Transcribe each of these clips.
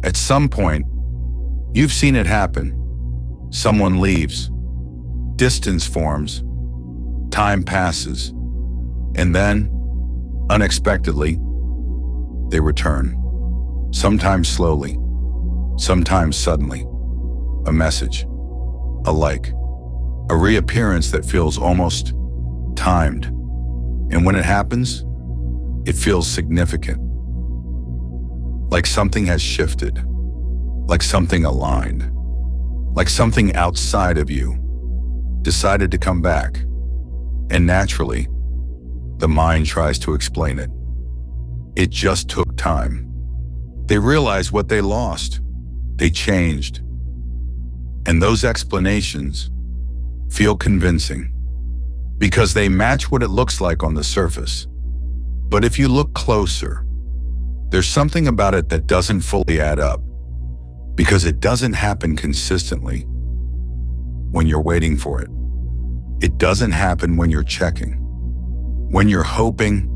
At some point, you've seen it happen. Someone leaves, distance forms, time passes, and then, unexpectedly, they return. Sometimes slowly, sometimes suddenly. A message, a like, a reappearance that feels almost timed. And when it happens, it feels significant. Like something has shifted, like something aligned, like something outside of you decided to come back. And naturally, the mind tries to explain it. It just took time. They realized what they lost. They changed. And those explanations feel convincing because they match what it looks like on the surface. But if you look closer, there's something about it that doesn't fully add up because it doesn't happen consistently when you're waiting for it. It doesn't happen when you're checking, when you're hoping,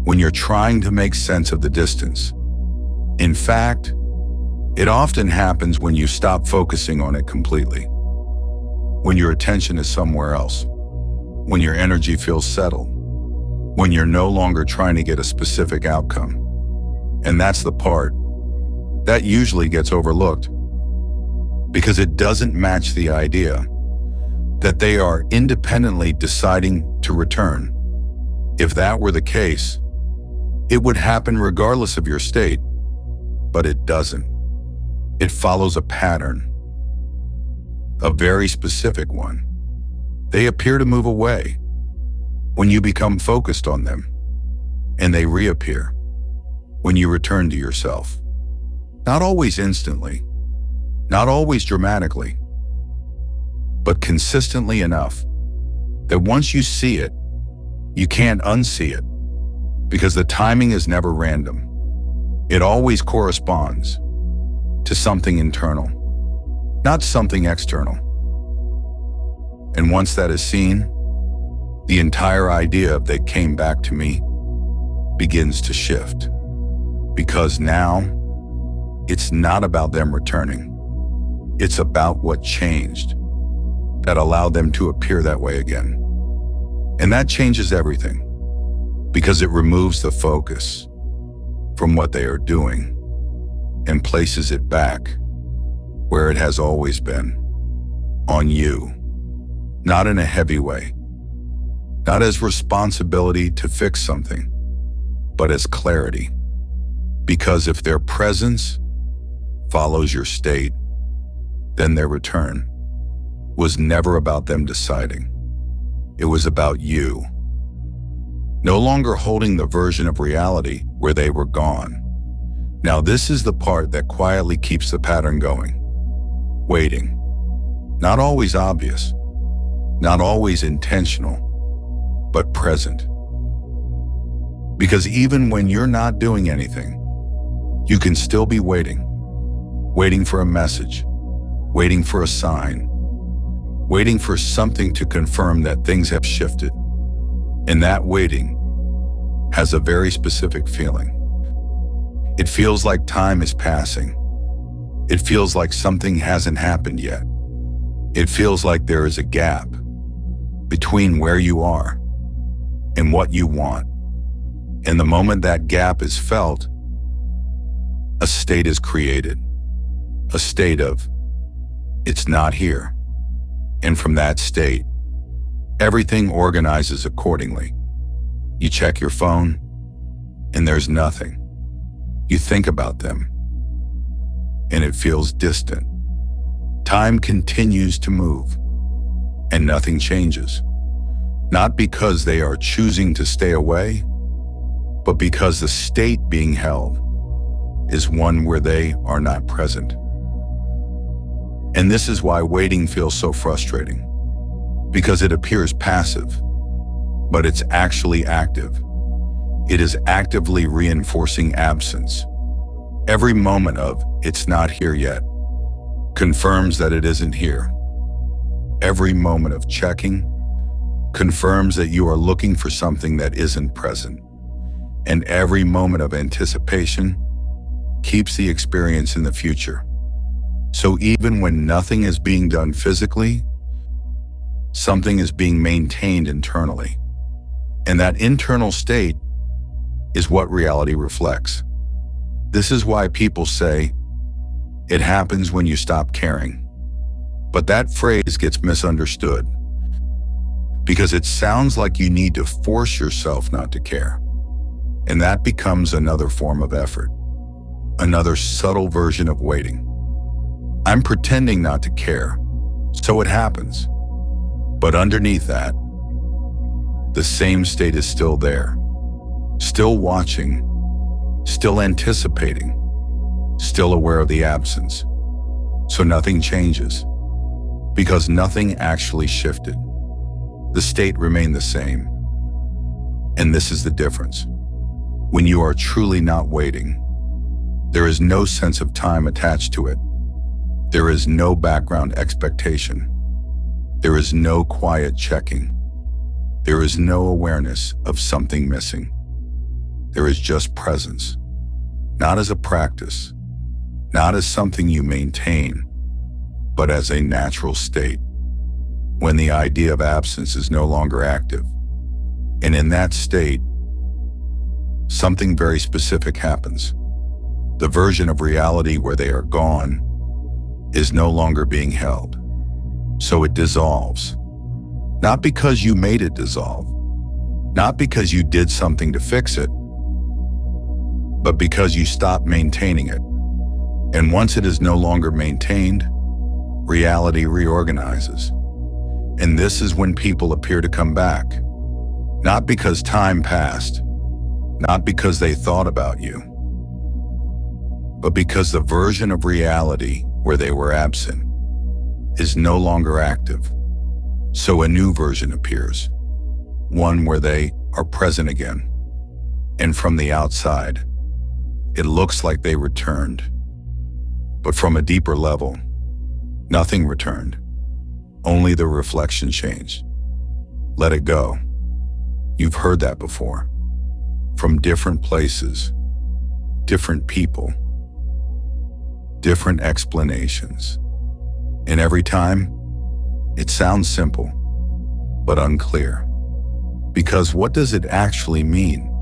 when you're trying to make sense of the distance. In fact, it often happens when you stop focusing on it completely, when your attention is somewhere else, when your energy feels settled, when you're no longer trying to get a specific outcome. And that's the part that usually gets overlooked because it doesn't match the idea that they are independently deciding to return. If that were the case, it would happen regardless of your state, but it doesn't. It follows a pattern, a very specific one. They appear to move away when you become focused on them, and they reappear when you return to yourself. Not always instantly, not always dramatically, but consistently enough that once you see it, you can't unsee it because the timing is never random. It always corresponds to something internal, not something external. And once that is seen, the entire idea of "they came back to me" begins to shift. Because now, it's not about them returning. It's about what changed that allowed them to appear that way again. And that changes everything because it removes the focus from what they are doing and places it back where it has always been, on you. Not in a heavy way, not as responsibility to fix something, but as clarity. Because if their presence follows your state, then their return was never about them deciding. It was about you. No longer holding the version of reality where they were gone. Now this is the part that quietly keeps the pattern going. Waiting. Not always obvious, not always intentional, but present. Because even when you're not doing anything, you can still be waiting. Waiting for a message, waiting for a sign, waiting for something to confirm that things have shifted. And that waiting has a very specific feeling. It feels like time is passing. It feels like something hasn't happened yet. It feels like there is a gap between where you are and what you want. And the moment that gap is felt, a state is created. A state of, it's not here. And from that state, everything organizes accordingly. You check your phone, and there's nothing. You think about them, and it feels distant. Time continues to move, and nothing changes. Not because they are choosing to stay away, but because the state being held is one where they are not present. And this is why waiting feels so frustrating, because it appears passive, but it's actually active. It is actively reinforcing absence. Every moment of "it's not here yet" confirms that it isn't here. Every moment of checking confirms that you are looking for something that isn't present. And every moment of anticipation keeps the experience in the future. So even when nothing is being done physically, something is being maintained internally. And that internal state is what reality reflects. This is why people say, it happens when you stop caring. But that phrase gets misunderstood because it sounds like you need to force yourself not to care. And that becomes another form of effort, another subtle version of waiting. I'm pretending not to care, so it happens. But underneath that, the same state is still there, still watching, still anticipating, still aware of the absence. So nothing changes, because nothing actually shifted. The state remained the same. And this is the difference. When you are truly not waiting, there is no sense of time attached to it. There is no background expectation. There is no quiet checking. There is no awareness of something missing. There is just presence, not as a practice, not as something you maintain, but as a natural state, when the idea of absence is no longer active. And in that state, something very specific happens. The version of reality where they are gone is no longer being held. So it dissolves. Not because you made it dissolve, not because you did something to fix it, but because you stopped maintaining it. And once it is no longer maintained, reality reorganizes. And this is when people appear to come back, not because time passed, not because they thought about you, but because the version of reality where they were absent is no longer active. So a new version appears, one where they are present again. And from the outside, it looks like they returned. But from a deeper level, nothing returned. Only the reflection changed. Let it go. You've heard that before. From different places, different people, different explanations. And every time, it sounds simple, but unclear. Because what does it actually mean?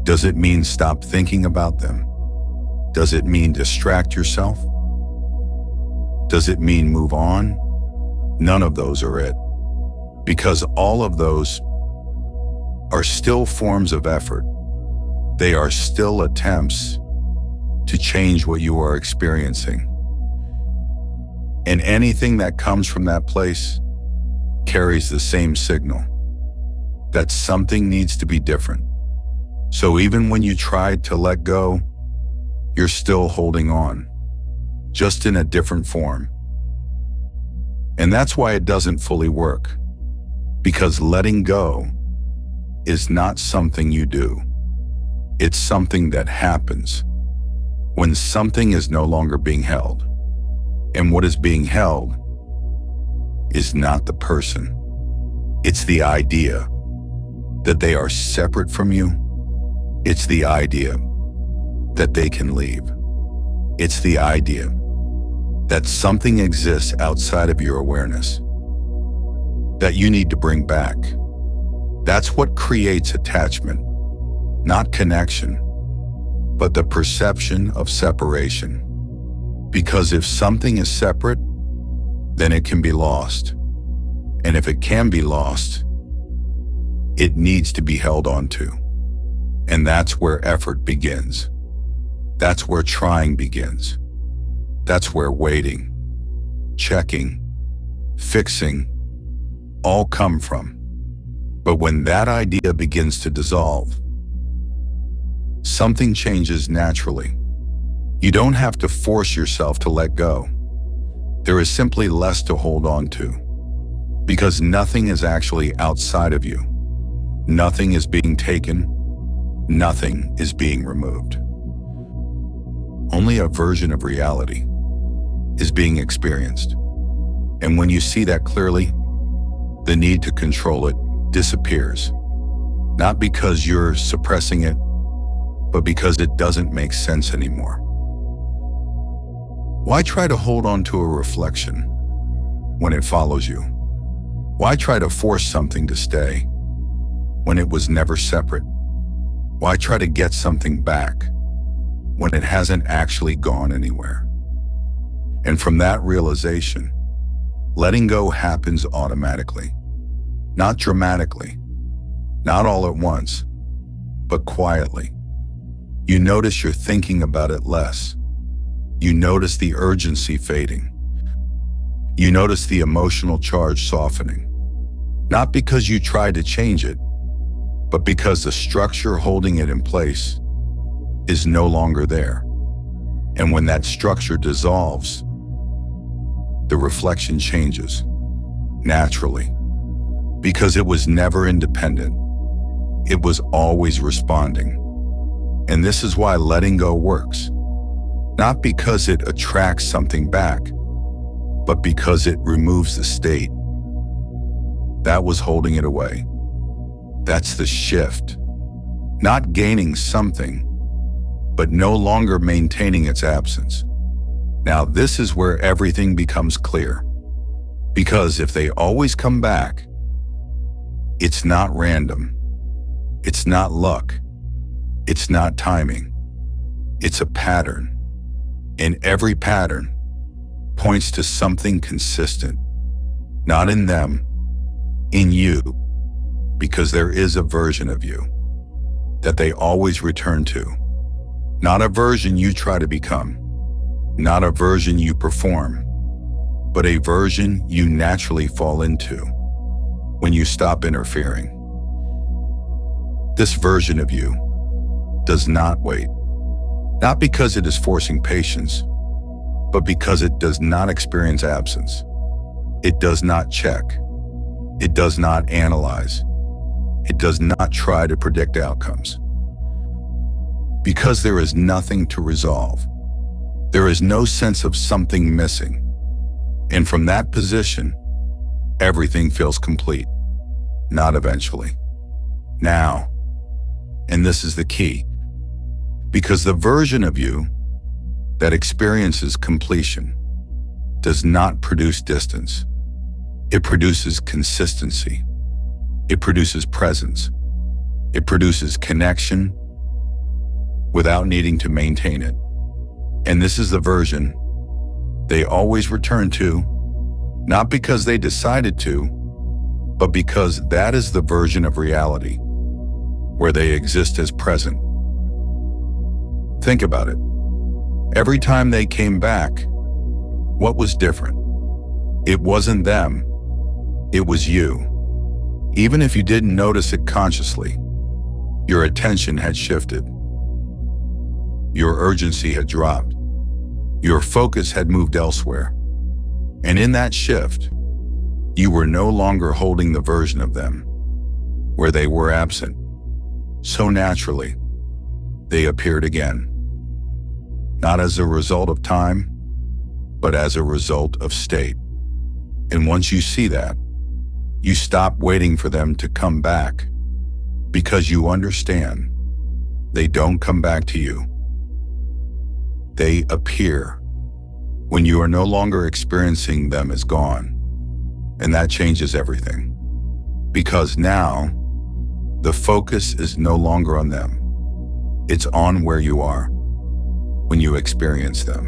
Does it mean stop thinking about them? Does it mean distract yourself? Does it mean move on? None of those are it. Because all of those are still forms of effort. They are still attempts to change what you are experiencing. And anything that comes from that place carries the same signal, that something needs to be different. So even when you try to let go, you're still holding on, just in a different form. And that's why it doesn't fully work, because letting go is not something you do. It's something that happens when something is no longer being held. And what is being held is not the person. It's the idea that they are separate from you. It's the idea that they can leave. It's the idea that something exists outside of your awareness that you need to bring back. That's what creates attachment, not connection, but the perception of separation. Because if something is separate, then it can be lost. And if it can be lost, it needs to be held onto. And that's where effort begins. That's where trying begins. That's where waiting, checking, fixing all come from. But when that idea begins to dissolve, something changes naturally. You don't have to force yourself to let go. There is simply less to hold on to, because nothing is actually outside of you. Nothing is being taken. Nothing is being removed. Only a version of reality is being experienced. And when you see that clearly, the need to control it disappears. Not because you're suppressing it, but because it doesn't make sense anymore. Why try to hold on to a reflection when it follows you? Why try to force something to stay when it was never separate? Why try to get something back when it hasn't actually gone anywhere? And from that realization, letting go happens automatically, not dramatically, not all at once, but quietly. You notice you're thinking about it less. You notice the urgency fading. You notice the emotional charge softening. Not because you tried to change it, but because the structure holding it in place is no longer there. And when that structure dissolves, the reflection changes naturally, because it was never independent. It was always responding. And this is why letting go works. Not because it attracts something back, but because it removes the state that was holding it away. That's the shift. Not gaining something, but no longer maintaining its absence. Now, this is where everything becomes clear. Because if they always come back, it's not random. It's not luck. It's not timing. It's a pattern. And every pattern points to something consistent. Not in them, in you. Because there is a version of you that they always return to. Not a version you try to become. Not a version you perform. But a version you naturally fall into when you stop interfering. This version of you does not wait. Not because it is forcing patience, but because it does not experience absence. It does not check. It does not analyze. It does not try to predict outcomes. Because there is nothing to resolve. There is no sense of something missing. And from that position, everything feels complete. Not eventually. Now. And this is the key. Because the version of you that experiences completion does not produce distance. It produces consistency. It produces presence. It produces connection without needing to maintain it. And this is the version they always return to, not because they decided to, but because that is the version of reality where they exist as present. Think about it. Every time they came back, what was different? It wasn't them. It was you. Even if you didn't notice it consciously, your attention had shifted. Your urgency had dropped. Your focus had moved elsewhere. And in that shift, you were no longer holding the version of them where they were absent. So naturally, they appeared again. Not as a result of time, but as a result of state. And once you see that, you stop waiting for them to come back because you understand they don't come back to you. They appear when you are no longer experiencing them as gone. And that changes everything. Because now, the focus is no longer on them. It's on where you are when you experience them.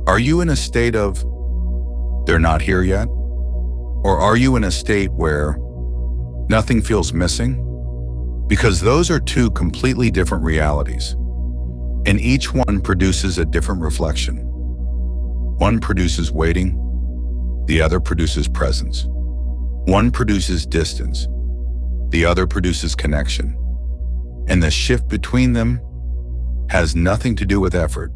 Are you in a state of, they're not here yet? Or are you in a state where nothing feels missing? Because those are two completely different realities. And each one produces a different reflection. One produces waiting, the other produces presence. One produces distance, the other produces connection. And the shift between them has nothing to do with effort.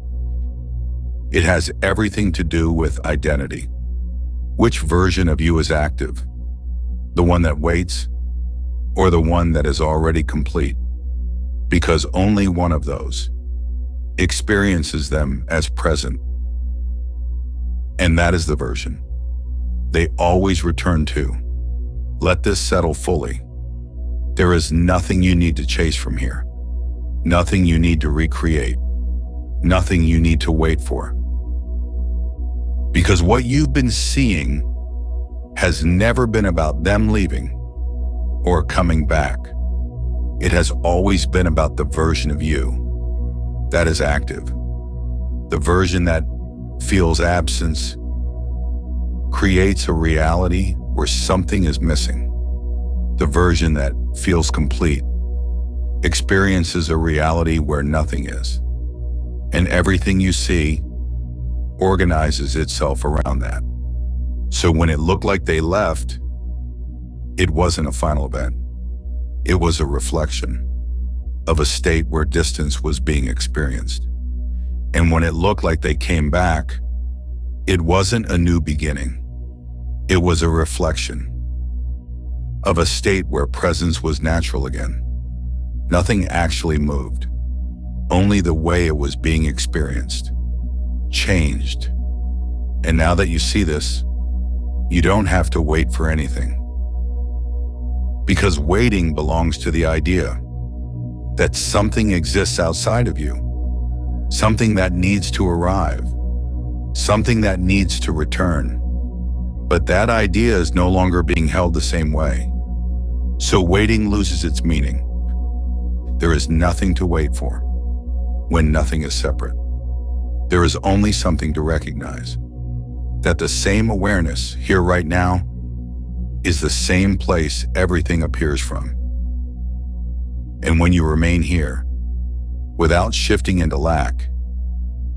It has everything to do with identity. Which version of you is active? The one that waits, or the one that is already complete? Because only one of those experiences them as present. And that is the version they always return to. Let this settle fully. There is nothing you need to chase from here. Nothing you need to recreate. Nothing you need to wait for. Because what you've been seeing has never been about them leaving or coming back. It has always been about the version of you that is active, the version that feels absence, creates a reality where something is missing, the version that feels complete, experiences a reality where nothing is, and everything you see organizes itself around that. So when it looked like they left, it wasn't a final event. It was a reflection of a state where distance was being experienced. And when it looked like they came back, it wasn't a new beginning. It was a reflection of a state where presence was natural again. Nothing actually moved. Only the way it was being experienced changed. And now that you see this, you don't have to wait for anything. Because waiting belongs to the idea that something exists outside of you, something that needs to arrive, something that needs to return. But that idea is no longer being held the same way. So waiting loses its meaning. There is nothing to wait for when nothing is separate. There is only something to recognize, that the same awareness here right now is the same place everything appears from. And when you remain here, without shifting into lack,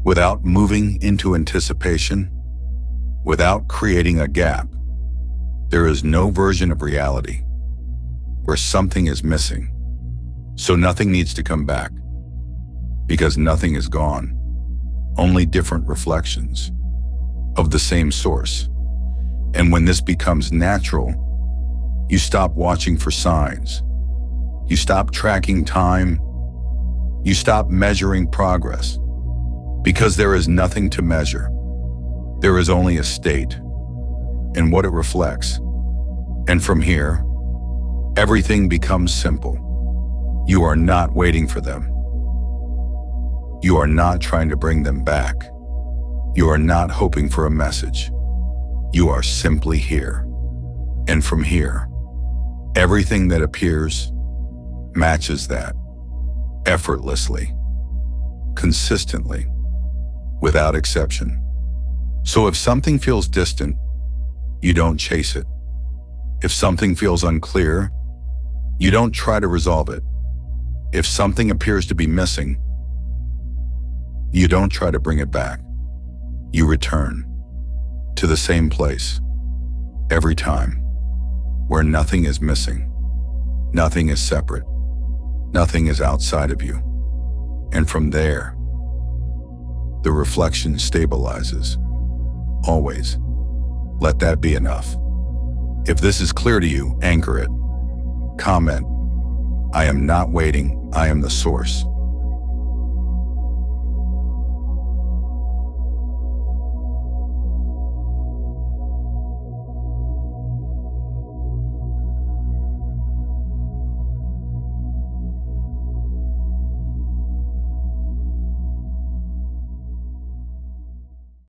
without moving into anticipation, without creating a gap, there is no version of reality where something is missing. So nothing needs to come back, because nothing is gone, only different reflections of the same source. And when this becomes natural, you stop watching for signs. You stop tracking time. You stop measuring progress, because there is nothing to measure. There is only a state and what it reflects. And from here, everything becomes simple. You are not waiting for them. You are not trying to bring them back. You are not hoping for a message. You are simply here. And from here, everything that appears matches that, effortlessly, consistently, without exception. So if something feels distant, you don't chase it. If something feels unclear, you don't try to resolve it. If something appears to be missing, you don't try to bring it back. You return to the same place every time, where nothing is missing, nothing is separate, nothing is outside of you. And from there, the reflection stabilizes. Always. Let that be enough. If this is clear to you, anchor it. Comment, I am not waiting, I am the source.